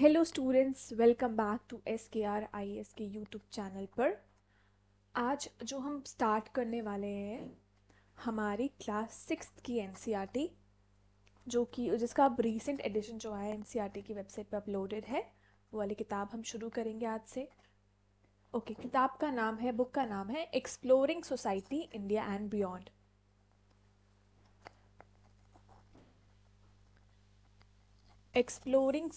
Hello students, welcome back to SKR IAS के YouTube channel पर। आज जो हम स्टार्ट करने वाले हैं हमारी क्लास 6 की NCERT, जो कि जिसका अब रीसेंट एडिशन जो है NCERT की वेबसाइट पर अपलोडेड है, वो वाली किताब हम शुरू करेंगे आज से। ओके, किताब का नाम है, बुक का नाम है exploring society India and beyond. Exploring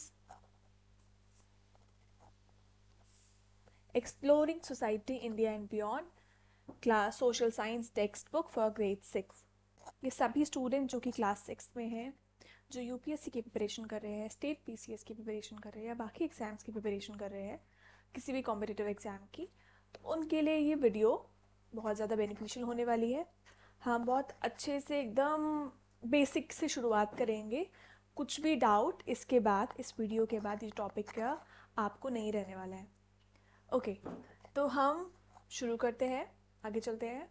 exploring society India and beyond, class social science text book for grade 6। ये सभी स्टूडेंट जो कि क्लास 6 में हैं, जो यूपीएससी की प्रिपरेशन कर रहे हैं, स्टेट पीसीएस की प्रिपरेशन कर रहे हैं या बाकी एग्ज़ाम्स की प्रिपरेशन कर रहे हैं, किसी भी कॉम्पिटिटिव एग्ज़ाम की, तो उनके लिए ये वीडियो बहुत ज़्यादा बेनिफिशियल होने वाली है। हम बहुत अच्छे से एकदम बेसिक से शुरुआत करेंगे। कुछ भी डाउट इसके बाद, इस वीडियो के बाद, इस टॉपिक का आपको नहीं रहने वाला है। ओके, तो हम शुरू करते हैं, आगे चलते हैं।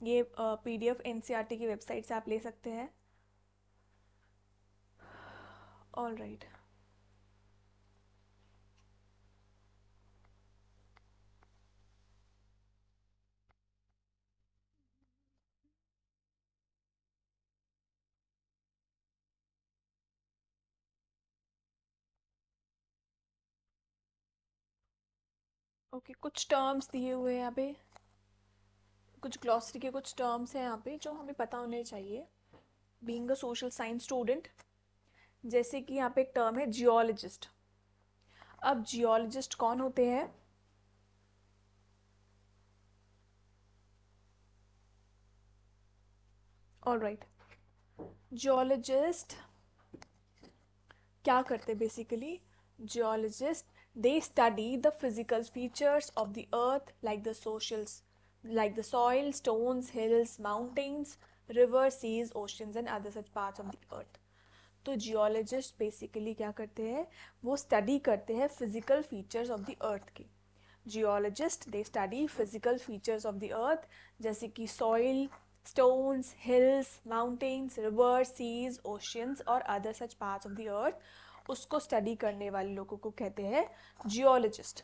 ये PDF NCERT की वेबसाइट से आप ले सकते हैं। ऑल राइट, ओके, कुछ टर्म्स दिए हुए हैं यहाँ पे, कुछ ग्लॉसरी के कुछ टर्म्स हैं यहाँ पे जो हमें पता होने चाहिए being a social science student. जैसे कि यहाँ पे एक टर्म है जियोलॉजिस्ट। अब जियोलॉजिस्ट कौन होते हैं? ऑल राइट, जियोलॉजिस्ट क्या करते हैं basically? Geologist they study the physical features of the earth like the socials, like the soil, stones, hills, mountains, rivers, seas, oceans and other such parts of the earth. तो geologist basically क्या करते हैं? वो study करते हैं physical features of the earth की। Geologist they study physical features of the earth, जैसे कि soil, stones, hills, mountains, rivers, seas, oceans और other such parts of the earth. उसको स्टडी करने वाले लोगों को कहते हैं जियोलॉजिस्ट।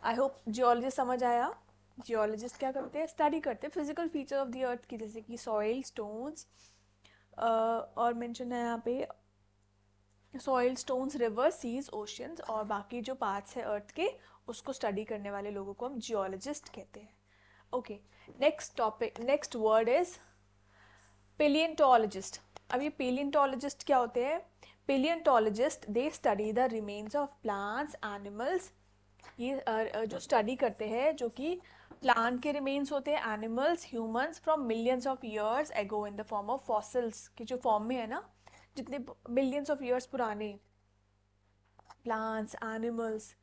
आई होप जियोलॉजिस्ट समझ आया। जियोलॉजिस्ट क्या करते हैं? स्टडी करते हैं physical feature of the earth की, जैसे कि सॉइल, स्टोन्स, और मेंशन है यहाँ पे soil, stones, river, seas, oceans और बाकी जो पार्ट्स है अर्थ के, उसको स्टडी करने वाले लोगों को हम जियोलॉजिस्ट कहते हैं। Okay, next topic, next word is palaeontologist. अब ये पेलियंटोलॉजिस्ट क्या होते हैं? Palaeontologist they study the remains of plants, animals. ये जो स्टडी करते हैं, जो कि प्लांट के रिमेन्स होते हैं, animals, humans from millions of years ago in the form of fossils, की जो फॉर्म में है ना, जितने मिलियंस ऑफ ईयर्स पुराने प्लांट्स, एनिमल्स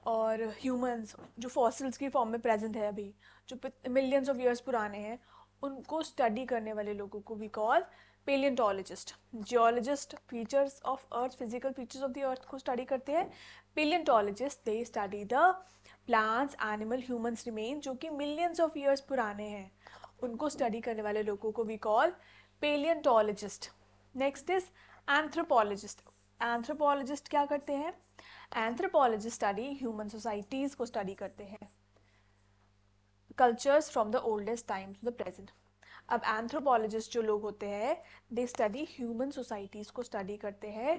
और ह्यूमंस जो फॉसिल्स की फॉर्म में प्रेजेंट है अभी, जो मिलियंस ऑफ ईयर्स पुराने हैं, उनको स्टडी करने वाले लोगों को we call palaeontologist. Geologist features of earth, physical features of the earth को स्टडी करते हैं। Palaeontologist they study the plants, animal, humans remain, जो कि मिलियंस ऑफ ईयर्स पुराने हैं, उनको स्टडी करने वाले लोगों को we call palaeontologist. Next is anthropologist. Anthropologist क्या करते हैं? एंथ्रोपोलॉजिस्ट स्टडी ह्यूमन सोसाइटीज को स्टडी करते हैं, cultures from the oldest time to the present. अब एंथ्रोपोलॉजिस्ट जो लोग होते हैं, दे स्टडी ह्यूमन सोसाइटीज़ को स्टडी करते हैं,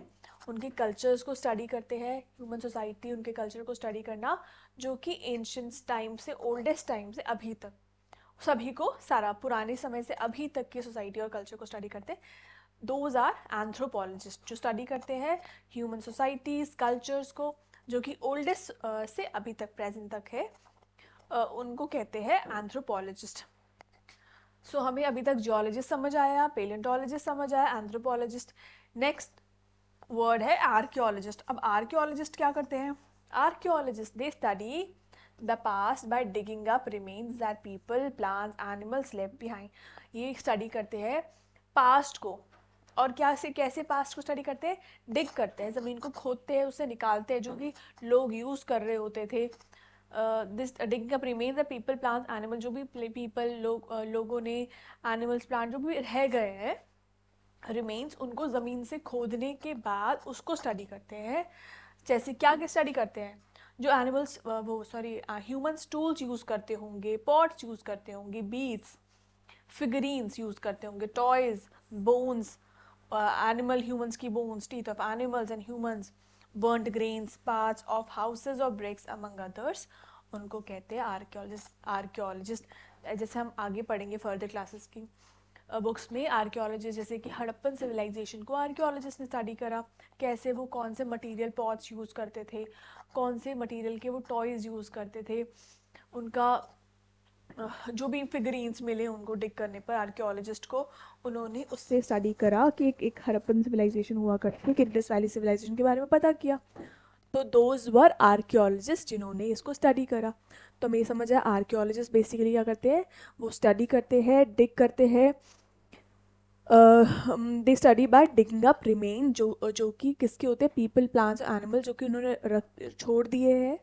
उनके कल्चर्स को स्टडी करते हैं। ह्यूमन सोसाइटी, उनके कल्चर को स्टडी करना, जो कि एंशियंट टाइम से, ओल्डेस्ट टाइम से अभी तक, सभी को, सारा पुराने समय से अभी तक की सोसाइटी और कल्चर को स्टडी करते हैं। दोज आर एंथ्रोपोलॉजिस्ट, जो स्टडी करते हैं ह्यूमन सोसाइटीज़, कल्चर्स को, जो कि ओल्डेस्ट से अभी तक, प्रेजेंट तक है, उनको कहते हैं एंथ्रोपोलॉजिस्ट। सो हमें अभी तक जियोलॉजिस्ट समझ आया, पेलियंटोलॉजिस्ट समझ आया, एंथ्रोपोलॉजिस्ट। नेक्स्ट वर्ड है आर्कियोलॉजिस्ट। अब आर्कियोलॉजिस्ट क्या करते हैं? Archaeologist they study the past by digging up remains that people, plants, animals left behind. ये स्टडी करते हैं पास्ट को, और क्या से कैसे पास्ट को स्टडी करते हैं? डिग करते हैं, ज़मीन को खोदते हैं, उससे निकालते हैं जो कि लोग यूज़ कर रहे होते थे। This digging up remains the people, plants, animal, जो भी पीपल, लोगों ने, एनिमल्स, प्लांट जो भी रह गए हैं, रिमेन्स उनको ज़मीन से खोदने के बाद उसको स्टडी करते हैं। जैसे क्या क्या स्टडी करते हैं, जो एनिमल्स ह्यूमंस टूल्स यूज़ करते होंगे, पॉट्स यूज़ करते होंगे, बीड्स, फिगरीन्स यूज़ करते होंगे, टॉयज़, बोन्स, एनिमल ह्यूमंस की bones, teeth of animals and humans, burned grains, parts of houses और ब्रिक्स अमंग अदर्स, उनको कहते हैं आर्कियोलॉजिस्ट। जैसे हम आगे पढ़ेंगे फर्दर क्लासेस की बुक्स में, आर्कियोलॉजिस्ट जैसे कि हड़प्पन सिविलाइजेशन को आर्कियोलॉजिस्ट ने स्टडी करा, कैसे वो कौन से मटेरियल पॉट्स यूज़ करते थे, कौन से मटेरियल के वो टॉयज़ यूज़ करते थे, उनका जो भी फिगरीन्स मिले उनको डिग करने पर आर्कियोलॉजिस्ट को, उन्होंने उससे स्टडी करा कि एक हड़प्पन सिविलाइजेशन हुआ करती है, इंडस वैली सिविलाइजेशन के बारे में पता किया। तो दोज वर आर्कियोलॉजिस्ट जिन्होंने इसको स्टडी करा। तो हमें समझ आया आर्कियोलॉजिस्ट बेसिकली क्या करते हैं, वो स्टडी करते हैं, डिग करते हैं, they study bye digging up remain, जो कि किसके होते हैं, पीपल, प्लांट्स, एनिमल जो कि उन्होंने छोड़ दिए हैं।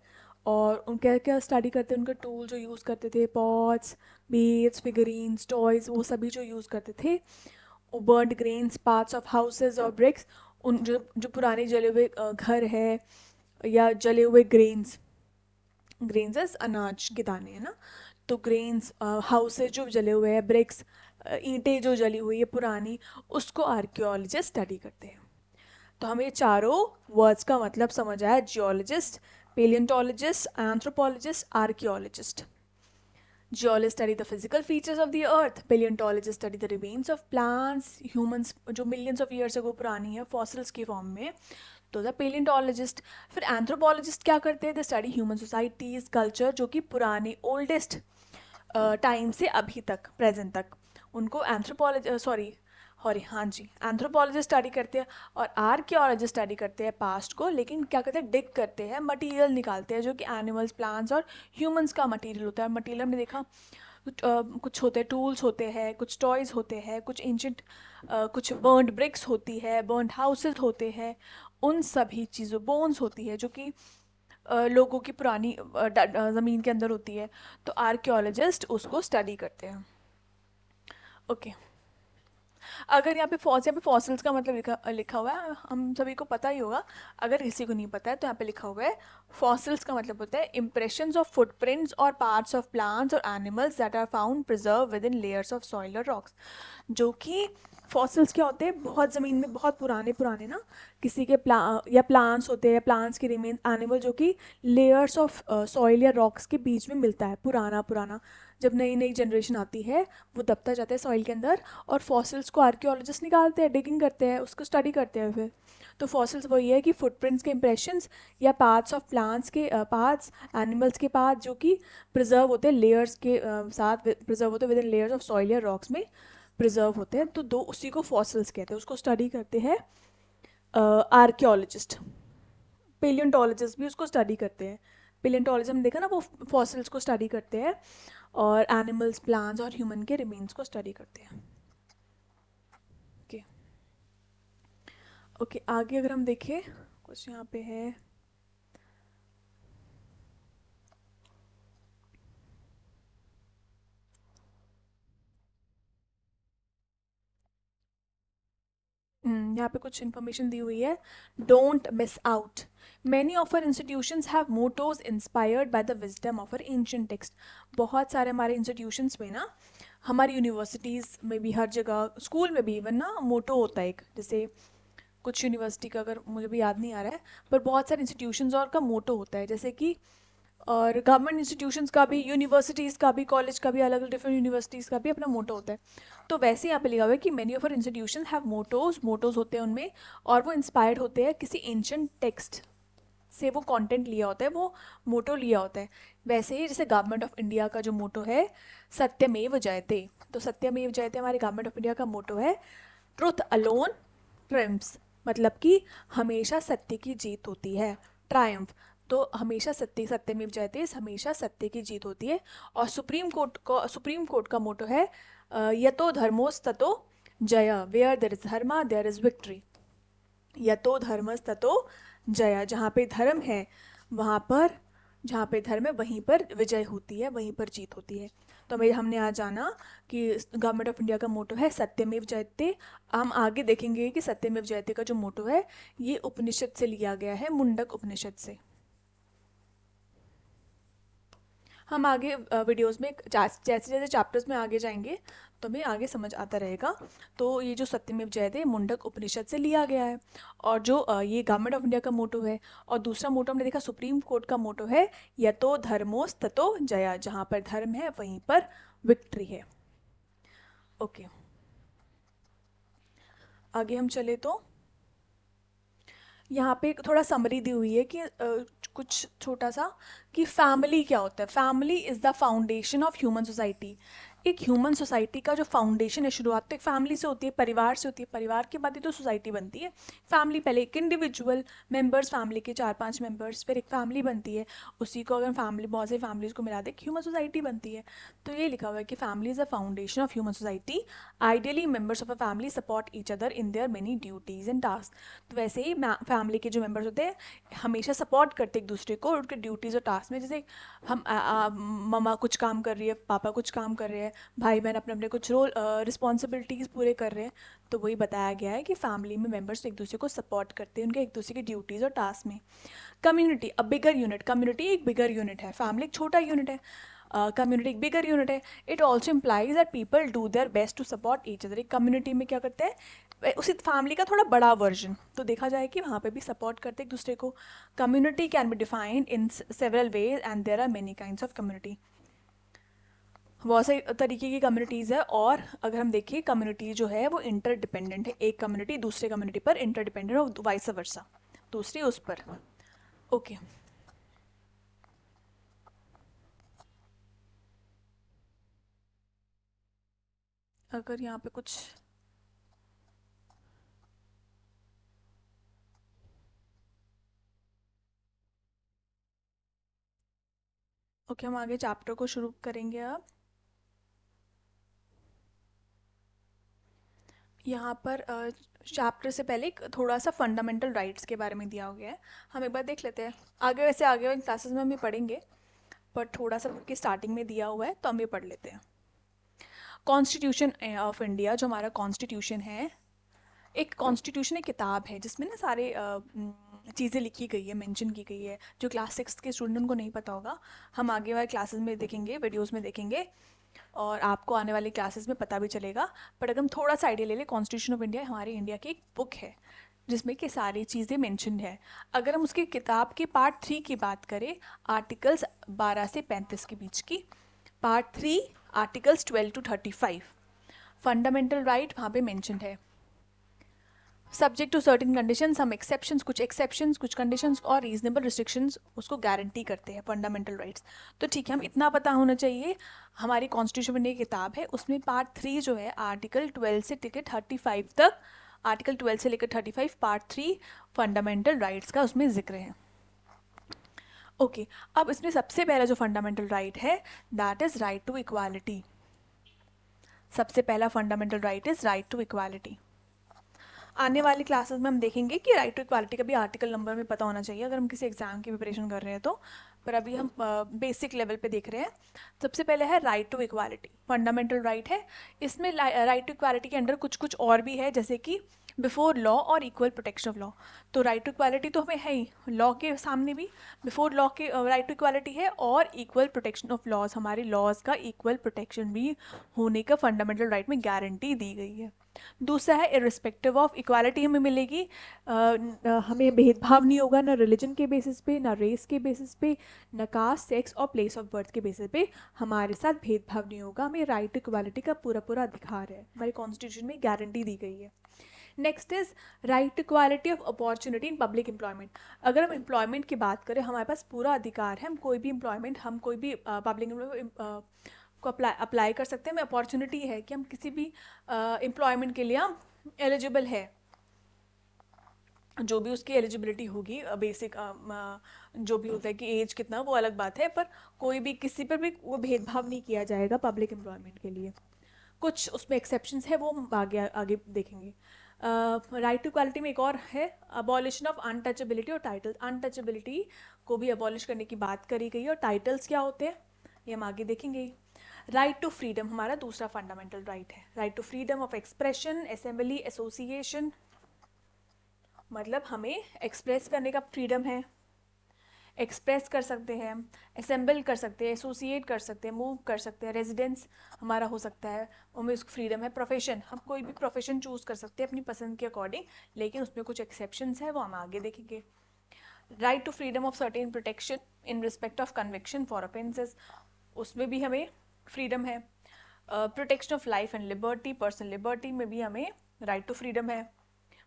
और उन क्या क्या स्टडी करते हैं, उनका टूल जो यूज़ करते थे, पॉट्स, बीड्स, फिगरीन्स, टॉयज़, वो सभी जो यूज़ करते थे। Burned grains, parts of houses और ब्रिक्स, उन जो पुराने जले हुए घर है या जले हुए ग्रेन्स अनाज के दाने है ना, तो ग्रेन्स, हाउसेज जो जले हुए हैं, ब्रिक्स, ईंटें जो जली हुई है पुरानी, उसको आर्कियोलॉजिस्ट स्टडी करते हैं। तो हमें चारों वर्ड्स का मतलब समझ आया, geologist, paleontologist, anthropologist, archaeologist. Geologists study the physical features of the earth, paleontologists study the remains of plants, humans जो millions of years ago पुरानी है fossils के फॉर्म में, तो द paleontologist। फिर anthropologist क्या करते हैं, they study human societies, culture, जो कि पुराने oldest टाइम से अभी तक प्रेजेंट तक, उनको एंथ्रोपोलॉजिस्ट स्टडी करते हैं। और आर्कियोलॉजिस्ट स्टडी करते हैं पास्ट को, लेकिन क्या करते हैं, डिग करते हैं, मटेरियल निकालते हैं जो कि एनिमल्स, प्लांट्स और ह्यूमंस का मटेरियल होता है। मटेरियल हमने देखा कुछ होते हैं, टूल्स होते हैं, कुछ टॉयज़ होते हैं, कुछ एंशिएंट, कुछ बर्न्ड ब्रिक्स होती है, बर्न्ड हाउसेज होते हैं, उन सभी चीज़ों, बोन्स होती है जो कि लोगों की पुरानी ज़मीन के अंदर होती है। तो आर्कियोलॉजिस्ट उसको स्टडी करते हैं। ओके, अगर यहाँ पे फॉसिल्स का मतलब लिखा हुआ है, हम सभी को पता ही होगा, अगर किसी को नहीं पता है तो यहाँ पे लिखा हुआ है फॉसिल्स का मतलब होता है इम्प्रेशंस ऑफ फुटप्रिंट्स और पार्ट्स ऑफ प्लांट्स और animals that are found preserve within layers of soil और रॉक्स। जो कि फॉसिल्स क्या होते हैं, बहुत ज़मीन में बहुत पुराने ना, किसी के प्लांट्स होते हैं, प्लांट्स के रिमेन, एनिमल जो कि लेयर्स ऑफ सॉइल या रॉक्स के बीच में मिलता है, पुराना जब नई नई जनरेशन आती है वो दबता जाता है सॉइल के अंदर, और फॉसिल्स को आर्कियोलॉजिस्ट निकालते हैं, डिगिंग करते हैं, उसको स्टडी करते हैं। फिर तो फॉसिल्स वही है कि फुटप्रिंट्स के इंप्रेशंस या पार्ट्स ऑफ प्लांट्स के पार्ट्स, एनिमल्स के पार्ट्स जो कि प्रिजर्व होते हैं लेयर्स के साथ, प्रिजर्व होते हैं with in layers of soil या रॉक्स में प्रिजर्व होते हैं, तो दो उसी को फॉसिल्स कहते हैं, उसको स्टडी करते हैं आर्कियोलॉजिस्ट। पेलियोंटोलॉजिस्ट भी उसको स्टडी करते हैं। पेलियोंटोलॉजिस्ट हमने देखा ना, वो फॉसिल्स को स्टडी करते हैं और एनिमल्स, प्लांट्स और ह्यूमन के रिमेन्स को स्टडी करते हैं। ओके ओके, आगे अगर हम देखें कुछ यहाँ पे है, यहाँ पे कुछ इन्फॉर्मेशन दी हुई है। Don't miss out, many of our institutions have mottos inspired by the wisdom of our ancient text. बहुत सारे हमारे इंस्टीट्यूशंस में ना, हमारी यूनिवर्सिटीज़ में भी, हर जगह, स्कूल में भी इवन ना, मोटो होता है एक, जैसे कुछ यूनिवर्सिटी का, अगर मुझे भी याद नहीं आ रहा है, पर बहुत सारे इंस्टीट्यूशंस और का मोटो होता है, जैसे कि और गवर्नमेंट इंस्टीट्यूशंस का भी, यूनिवर्सिटीज़ का भी, कॉलेज का भी, अलग अलग डिफरेंट यूनिवर्सिटीज़ का भी अपना मोटो होता है। तो वैसे यहाँ पे लिखा हुआ है कि many of our institution have mottos होते हैं उनमें, और वो इंस्पायर्ड होते हैं किसी एंशिएंट टेक्स्ट से, वो कंटेंट लिया होता है, वो मोटो लिया होता है। वैसे ही जैसे गवर्नमेंट ऑफ इंडिया का जो मोटो है सत्यमेव जयते, तो सत्यमेव जयते हमारे गवर्नमेंट ऑफ इंडिया का मोटो है। ट्रुथ अलोन ट्रिम्स, मतलब कि हमेशा सत्य की जीत होती है, ट्रायम्फ, तो हमेशा सत्यमेव जयते, हमेशा सत्य की जीत होती है। और सुप्रीम कोर्ट का मोटो है यतो धर्मोस्ततो जय, where there is dharma there is victory. यतो धर्मस्ततो जय, जहाँ पे धर्म है वहाँ पर, जहाँ पे धर्म है वहीं पर विजय होती है, वहीं पर जीत होती है। तो हमें हमने आज जाना कि गवर्नमेंट ऑफ इंडिया का मोटो है सत्यमेव जयते। हम आगे देखेंगे कि सत्यमेव जयते का जो मोटो है ये उपनिषद से लिया गया है, मुंडक उपनिषद से। हम आगे वीडियोस में जैसे जैसे चैप्टर्स में आगे जाएंगे तो हमें आगे समझ आता रहेगा। तो ये जो सत्यमेव जयते मुंडक उपनिषद से लिया गया है, और जो ये गवर्नमेंट ऑफ इंडिया का मोटो है। और दूसरा मोटो हमने देखा सुप्रीम कोर्ट का मोटो है यतो धर्मोस्ततो जया, जहाँ पर धर्म है वहीं पर विक्ट्री है। ओके, आगे हम चले तो यहाँ पे थोड़ा समरी दी हुई है कि कुछ छोटा सा कि फैमिली क्या होता है। Family is the foundation of human society. एक ह्यूमन सोसाइटी का जो फाउंडेशन है, शुरुआत तो एक फैमिली से होती है, परिवार से होती है, परिवार के बाद ही तो सोसाइटी बनती है। फैमिली पहले एक इंडिविजुअल मेंबर्स, फैमिली के 4-5 मेंबर्स, फिर एक फैमिली बनती है। उसी को अगर फैमिली बहुत से फैमिलीज को मिला दे ह्यूमन सोसाइटी बनती है। तो ये लिखा हुआ है कि family is the foundation of human society. Ideally members of a family support each other in their many duties and task. तो वैसे ही फैमिली के जो मेंबर्स होते हैं हमेशा सपोर्ट करते एक दूसरे को उनके ड्यूटीज़ और टास्क में। जैसे हम मम्मा कुछ काम कर रही है, पापा कुछ काम कर रहे हैं, भाई बहन अपने अपने कुछ रोल रिस्पॉन्सिबिलिटीज़ पूरे कर रहे हैं। तो वही बताया गया है कि फैमिली में मेंबर्स एक दूसरे को सपोर्ट करते हैं उनके एक दूसरे की ड्यूटीज़ और टास्क में। कम्युनिटी अ बिगर यूनिट, कम्युनिटी एक बिगर यूनिट है, फैमिली एक छोटा यूनिट है, कम्युनिटी एक बिगर यूनिट है। It also implies that people do their best to support each other. एक कम्युनिटी में क्या करते हैं, उसी फैमिली का थोड़ा बड़ा वर्जन, तो देखा जाए कि वहाँ पे भी सपोर्ट करते एक दूसरे को। Community can be defined in several ways and there are many kinds of community. बहुत से तरीके की कम्युनिटीज़ है, और अगर हम देखिए कम्युनिटी जो है वो इंटरडिपेंडेंट है। एक कम्युनिटी दूसरे कम्युनिटी पर इंटरडिपेंडेंट और वाइस वर्सा, दूसरी उस पर। ओके, अगर यहाँ पे कुछ ओके, हम आगे चैप्टर को शुरू करेंगे अब। यहाँ पर चैप्टर से पहले थोड़ा सा फंडामेंटल राइट्स के बारे में दिया हो गया है, हम एक बार देख लेते हैं। आगे वैसे आगे वाली क्लासेस में हम ये पढ़ेंगे, पर थोड़ा सा की स्टार्टिंग में दिया हुआ है तो हम ये पढ़ लेते हैं। कॉन्स्टिट्यूशन ऑफ इंडिया, जो हमारा कॉन्स्टिट्यूशन है, एक कॉन्स्टिट्यूशन एक किताब है जिसमें ना सारे चीज़ें लिखी गई है, मेंशन की गई है। जो क्लास 6 के स्टूडेंट उनको नहीं पता होगा, हम आगे वाले क्लासेस में देखेंगे, वीडियोस में देखेंगे, और आपको आने वाली क्लासेस में पता भी चलेगा। बट अगर हम थोड़ा सा आइडिया ले लें, कॉन्स्टिट्यूशन ऑफ इंडिया हमारी इंडिया की एक बुक है जिसमें कि सारी चीज़ें मेंशन है। अगर हम उसकी किताब के पार्ट 3 की बात करें, आर्टिकल्स 12 से 35 के बीच की, part 3 articles 12 to 35 fundamental right वहाँ पे मेंशन है। सब्जेक्ट टू सर्टेन कंडीशंस, हम एक्सेप्शंस, कुछ कंडीशंस और रीजनेबल रिस्ट्रिक्शंस उसको गारंटी करते हैं फंडामेंटल राइट्स। तो ठीक है, हम इतना पता होना चाहिए। हमारी कॉन्स्टिट्यूशन में किताब है, उसमें पार्ट 3 जो है आर्टिकल 12 से लेकर 35 तक, आर्टिकल 12 से लेकर 35 पार्ट 3 फंडामेंटल राइट्स का उसमें जिक्र है। ओके, अब इसमें सबसे पहला जो फंडामेंटल राइट है that is right to equality. सबसे पहला fundamental right is right to equality. आने वाली क्लासेस में हम देखेंगे कि राइट टू इक्वालिटी का भी आर्टिकल नंबर में पता होना चाहिए अगर हम किसी एग्जाम की प्रिपरेशन कर रहे हैं तो। पर अभी हम बेसिक लेवल पे देख रहे हैं। सबसे पहले है right to equality, fundamental right है। इसमें राइट टू इक्वालिटी के अंडर कुछ कुछ और भी है, जैसे कि बिफोर लॉ और इक्वल प्रोटेक्शन ऑफ लॉ। तो राइट टू इक्वालिटी तो हमें है ही, लॉ के सामने भी बिफोर लॉ के राइट टू इक्वालिटी है, और इक्वल प्रोटेक्शन ऑफ लॉज, हमारे लॉज का इक्वल प्रोटेक्शन भी होने का फंडामेंटल राइट में गारंटी दी गई है। दूसरा है इर्रिस्पेक्टिव ऑफ इक्वालिटी हमें मिलेगी, हमें भेदभाव नहीं होगा, ना रिलीजन के बेसिस पे, ना रेस के बेसिस पे, ना कास्ट, सेक्स और प्लेस ऑफ बर्थ के बेसिस पे हमारे साथ भेदभाव नहीं होगा। हमें राइट टू इक्वालिटी का पूरा पूरा अधिकार है, हमारे कॉन्स्टिट्यूशन में गारंटी दी गई है। Next is right to equality of opportunity in public employment. अगर हम एम्प्लॉयमेंट की बात करें, हमारे पास पूरा अधिकार है, हम कोई भी एम्प्लॉयमेंट, हम कोई भी पब्लिक को अप्लाई कर सकते हैं। हमें अपॉर्चुनिटी है कि हम किसी भी एम्प्लॉयमेंट के लिए हम एलिजिबल है, जो भी उसकी एलिजिबिलिटी होगी, बेसिक जो भी होता है कि एज कितना, वो अलग बात है, पर कोई भी किसी पर भी वो भेदभाव नहीं किया जाएगा पब्लिक एम्प्लॉयमेंट के लिए। कुछ उसमें एक्सेप्शंस है, वो हम आगे आगे देखेंगे। राइट टू इक्वालिटी में एक और है अबॉलिशन ऑफ अनटचेबिलिटी और टाइटल्स। अनटचेबिलिटी को भी अबॉलिश करने की बात करी गई है, और टाइटल्स क्या होते हैं ये हम आगे देखेंगे। राइट टू फ्रीडम हमारा दूसरा फंडामेंटल राइट है. Right to freedom of expression, assembly, association, मतलब हमें एक्सप्रेस करने का फ्रीडम है, एक्सप्रेस कर सकते हैं, असेंबल कर सकते हैं, एसोसिएट कर सकते हैं, मूव कर सकते हैं, रेजिडेंस हमारा हो सकता है, हमें उसको फ्रीडम है. प्रोफेशन, हम कोई भी प्रोफेशन चूज़ कर सकते हैं अपनी पसंद के अकॉर्डिंग, लेकिन उसमें कुछ एक्सेप्शंस है, वो हम आगे देखेंगे. Right to freedom of certain protection in respect of conviction for offences, उसमें भी हमें फ्रीडम है. Protection of life and liberty, personal liberty में भी हमें राइट टू फ्रीडम है.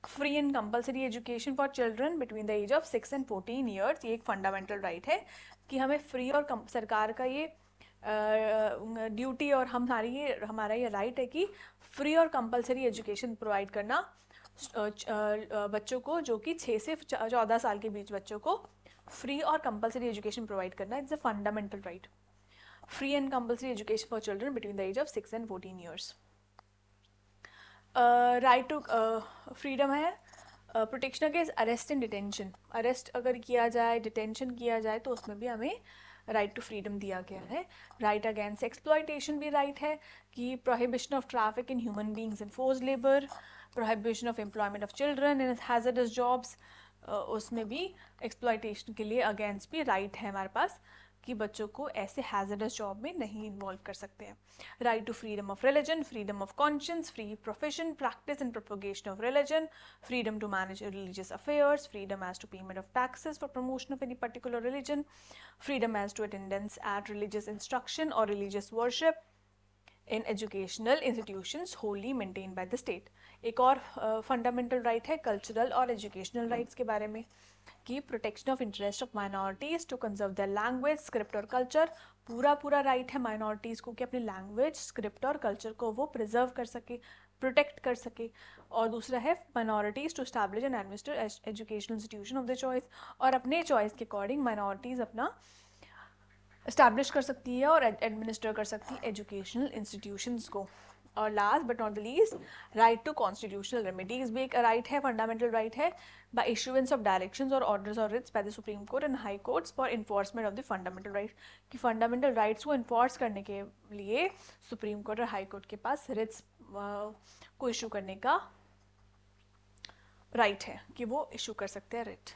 Free and compulsory education for children between the age of 6 and 14 years, ये एक फंडामेंटल राइट है कि हमें फ्री और सरकार का ये ड्यूटी और हमारा ये राइट है कि फ्री और कंपल्सरी एजुकेशन प्रोवाइड करना बच्चों को, जो कि 6 से 14 साल के बीच बच्चों को फ्री और कंपल्सरी एजुकेशन प्रोवाइड करना. It's a fundamental right. Free and compulsory education for children between the age of 6 and 14 years. Right to freedom है protection against arrest and detention. Arrest अगर किया जाए, डिटेंशन किया जाए, तो उसमें भी हमें राइट टू फ्रीडम दिया गया है. राइट अगेंस्ट एक्सप्लॉयटेशन भी राइट है कि prohibition of traffic in human beings and forced labour, prohibition of employment of children in hazardous jobs, उसमें भी एक्सप्लॉयटेशन के लिए अगेंस्ट भी राइट है हमारे पास कि बच्चों को ऐसे हैजर्डस जॉब में नहीं इन्वॉल्व कर सकते हैं. Right to freedom of religion, freedom of conscience, free profession, practice and propagation of religion, freedom to manage religious affairs, freedom as to payment of taxes for promotion of any particular religion, freedom as to attendance at religious instruction और religious worship in educational institutions wholly maintained by the state. एक और fundamental right है cultural और educational rights के बारे में कि protection of interest of minorities to conserve their language, script और कल्चर. पूरा राइट है माइनॉरिटीज़ को कि अपने लैंग्वेज, स्क्रिप्ट और कल्चर को वो प्रिजर्व कर सके, प्रोटेक्ट कर सके. और दूसरा है minorities to establish and administer educational institution of the choice, और अपने चॉइस के अकॉर्डिंग माइनॉरिटीज़ अपना एस्टैब्लिश कर सकती है और एडमिनिस्टर कर सकती है एजुकेशनल इंस्टीट्यूशंस को. और last but not the least, right to constitutional remedies भी एक राइट है, फंडामेंटल राइट है, by issuance of directions or orders or writs by the Supreme Court and High Courts for enforcement of the fundamental rights. कि fundamental rights को enforce करने के लिए Supreme Court और High Court के पास writs को issue करने का right है कि वो issue कर सकते हैं writ.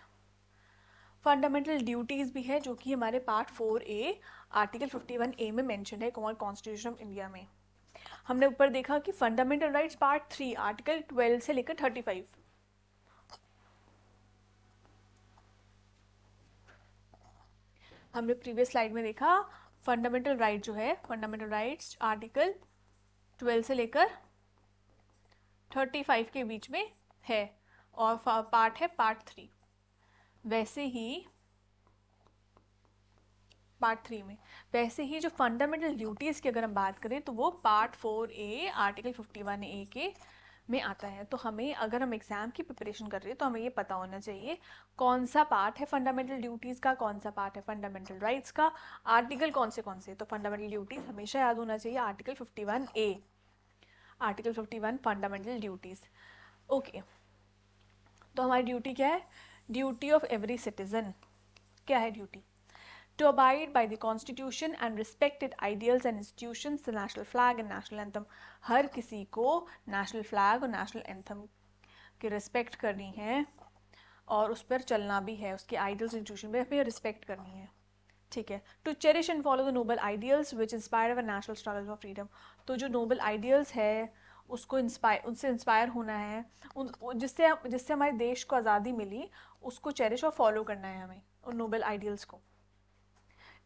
फंडामेंटल ड्यूटीज़ भी है जो कि हमारे पार्ट 4A आर्टिकल 51A में मेंशन है कॉन्स्टिट्यूशन ऑफ इंडिया में. हमने ऊपर देखा कि फंडामेंटल राइट्स पार्ट 3 आर्टिकल 12 से लेकर 35. हमने प्रीवियस स्लाइड में देखा फंडामेंटल राइट जो है, फंडामेंटल राइट्स आर्टिकल 12 से लेकर 35 के बीच में है और पार्ट है पार्ट 3. वैसे ही पार्ट 3 में वैसे ही जो फंडामेंटल ड्यूटीज़ की अगर हम बात करें तो वो पार्ट 4A आर्टिकल 51A के में आता है. तो हमें अगर हम एग्ज़ाम की प्रिपरेशन कर रहे हैं तो हमें ये पता होना चाहिए कौन सा पार्ट है फंडामेंटल ड्यूटीज़ का, कौन सा पार्ट है फंडामेंटल राइट्स का, आर्टिकल कौन से. तो फंडामेंटल ड्यूटीज़ हमेशा याद होना चाहिए article 51A, article 51 fundamental duties. Okay, तो हमारी ड्यूटी क्या है? Duty of every citizen. क्या है duty? To abide by the constitution and respect its ideals and institutions, the national flag and national anthem. हर किसी को national flag और national anthem की respect करनी है और उस पर चलना भी है, उसके ideals institution पे हमें respect करनी है. ठीक है. To cherish and follow the noble ideals which inspire our national struggle for freedom. तो जो noble ideals है उसको उनसे इंस्पायर होना है, जिससे हमारे देश को आज़ादी मिली, उसको चेरिश और फॉलो करना है हमें उन नोबल आइडियल्स को.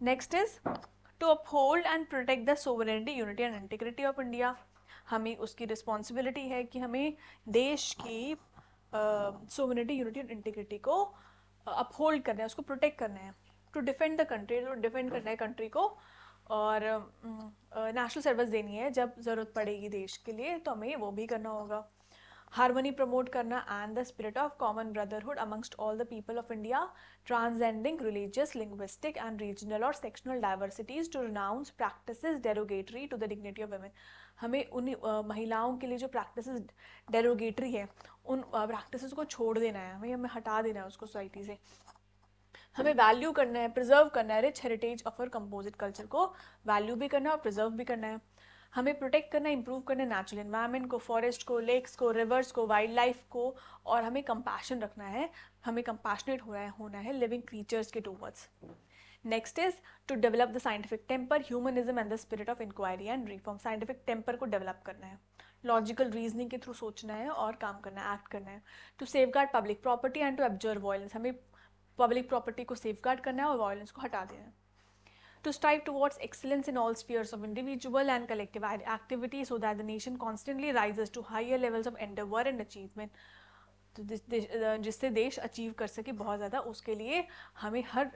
Next is to uphold and protect the sovereignty, unity and integrity of India. हमें उसकी रिस्पॉन्सिबिलिटी है कि हमें देश की सोवरेनिटी, यूनिटी एंड इंटीग्रिटी को अपहोल्ड करना है, उसको प्रोटेक्ट करना है. टू डिफेंड द कंट्री, तो डिफेंड करना है कंट्री को, और नेशनल सर्विस देनी है जब ज़रूरत पड़ेगी देश के लिए, तो हमें वो भी करना होगा. हार्मनी प्रमोट करना and the spirit of common brotherhood amongst all the people of India, transcending religious, linguistic and regional और sectional diversities, to renounce practices derogatory to the dignity of women. हमें उन महिलाओं के लिए जो प्रैक्टिसेस डेरोगेटरी है उन प्रैक्टिसेस को छोड़ देना है, हमें हटा देना है उसको सोसाइटी से. हमें वैल्यू करना है, प्रिजर्व करना है rich heritage of our composite culture को, वैल्यू भी करना है और प्रिजर्व भी करना है। हमें प्रोटेक्ट करना है, इंप्रूव करना है नेचुरल एनवायरनमेंट को, फॉरेस्ट को, लेक्स को, रिवर्स को, वाइल्ड लाइफ को, और हमें कंपैशन रखना है, हमें कंपैशनेट होना है लिविंग क्रीचर्स के towards. Next is to develop the scientific temper, humanism and the spirit of inquiry and reform. Scientific temper को डेवलप करना है, लॉजिकल रीजनिंग के थ्रू सोचना है और काम करना है, एक्ट करना है। To safeguard public property and to observe violence, हमें पब्लिक प्रॉपर्टी को सेफगार्ड करना है और वायलेंस को हटा देना है। To strive towards excellence in all spheres of individual and collective activity so that the nation constantly rises to higher levels of endeavor and achievement. तो जिससे देश अचीव कर सके बहुत ज़्यादा, उसके लिए हमें हर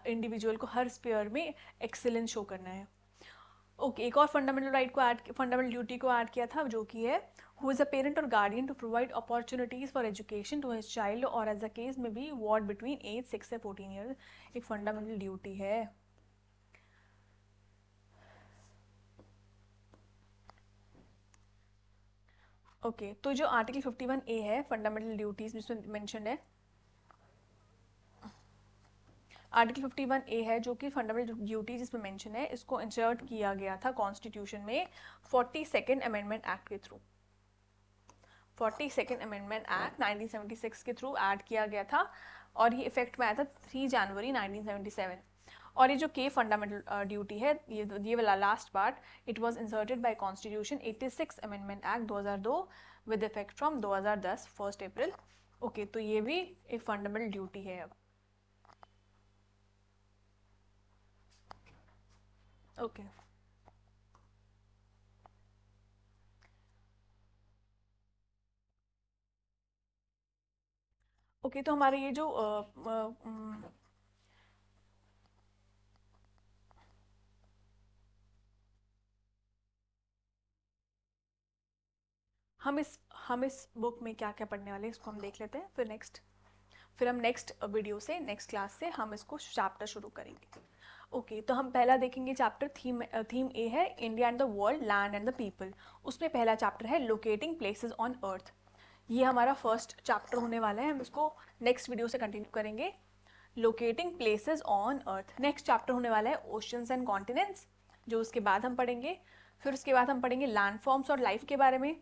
इंडिविजुअल को हर स्पेयर में एक्सेलेंस शो करना है। ओके, एक और फंडामेंटल राइट को ऐड, फंडामेंटल ड्यूटी को ऐड किया था, जो कि है हु इज़ अ पेरेंट और guardian to provide opportunities for education to his child और एज अ केस में बी वॉट बिटवीन एज 6 से 14 ईयर्स। एक फंडामेंटल ड्यूटी है। ओके, तो जो आर्टिकल 51A है फंडामेंटल ड्यूटीज जिसमें मेंशन है, आर्टिकल 51A है जो कि फंडामेंटल ड्यूटी जिसमें मेंशन है, इसको इंसर्ट किया गया था कॉन्स्टिट्यूशन में 42nd अमेंडमेंट एक्ट के थ्रू। 42nd अमेंडमेंट एक्ट 1976 के थ्रू ऐड किया गया था और ये इफेक्ट में आया था 3 जनवरी 1977। और ये जो के फंडामेंटल ड्यूटी है, ये वाला last part, it was inserted by constitution 86 amendment act 2002 with effect from 2010 1 April. Okay, तो ये भी एक फंडामेंटल ड्यूटी है अब। ओके ओके, तो हमारे ये जो हम इस बुक में क्या क्या पढ़ने वाले हैं इसको हम देख लेते हैं, फिर हम नेक्स्ट वीडियो से, नेक्स्ट क्लास से हम इसको चैप्टर शुरू करेंगे। ओके, तो हम पहला देखेंगे चैप्टर थीम ए है India and the world, land and the people. उसमें पहला चैप्टर है लोकेटिंग प्लेसेस ऑन अर्थ। ये हमारा फर्स्ट चैप्टर होने वाला है, हम इसको नेक्स्ट वीडियो से कंटिन्यू करेंगे। Locating places on earth. Next chapter होने वाला है ओशंस एंड कॉन्टिनेंट्स, जो उसके बाद हम पढ़ेंगे। फिर उसके बाद हम पढ़ेंगे लैंडफॉर्म्स और लाइफ के बारे में।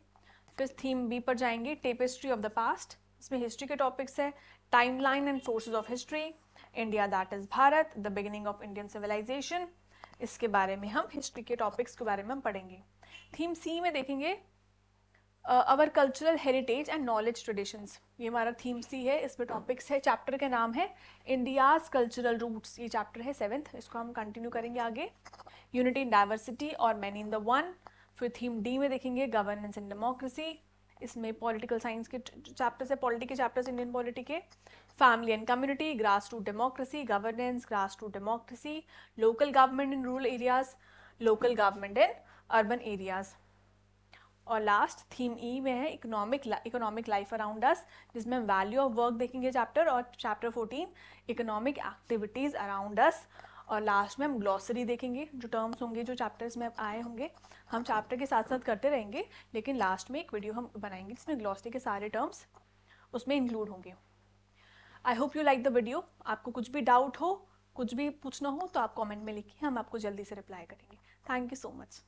फिर थीम बी पर जाएंगे टेपेस्ट्री ऑफ द पास्ट, इसमें हिस्ट्री के टॉपिक्स है, timeline and sources of history, India that is Bharat, the beginning of Indian civilisation. इसके बारे में हम हिस्ट्री के टॉपिक्स के बारे में हम पढ़ेंगे। थीम सी में देखेंगे our cultural heritage and knowledge traditions. ये हमारा थीम सी है, इसमें टॉपिक्स है, चैप्टर का नाम है इंडियाज कल्चरल रूट्स। ये चैप्टर है 7th, इसको हम कंटिन्यू करेंगे आगे। यूनिटी इन डाइवर्सिटी और मैनी इन द वन। फिर थीम डी में देखेंगे गवर्नेंस एंड डेमोक्रेसी, इसमें पॉलिटिकल साइंस के चैप्टर्स है, पॉलिटी के चैप्टर्स इंडियन पॉलिटी के। Family and community, grass root democracy, governance, grass root democracy, local government in rural areas, local government in urban areas. और last theme E में है economic life around us, जिसमें हम value of work देखेंगे chapter, और chapter 14 economic activities around us. और last में हम ग्लॉसरी देखेंगे, जो टर्म्स होंगे जो चैप्टर्स में आए होंगे, हम चैप्टर के साथ साथ करते रहेंगे, लेकिन लास्ट में एक वीडियो हम बनाएंगे जिसमें ग्लॉसरी के सारे टर्म्स उसमें इंक्लूड होंगे। I hope you like the video. आपको कुछ भी डाउट हो, कुछ भी पूछना हो तो आप कमेंट में लिखिए, हम आपको जल्दी से रिप्लाई करेंगे। Thank you so much.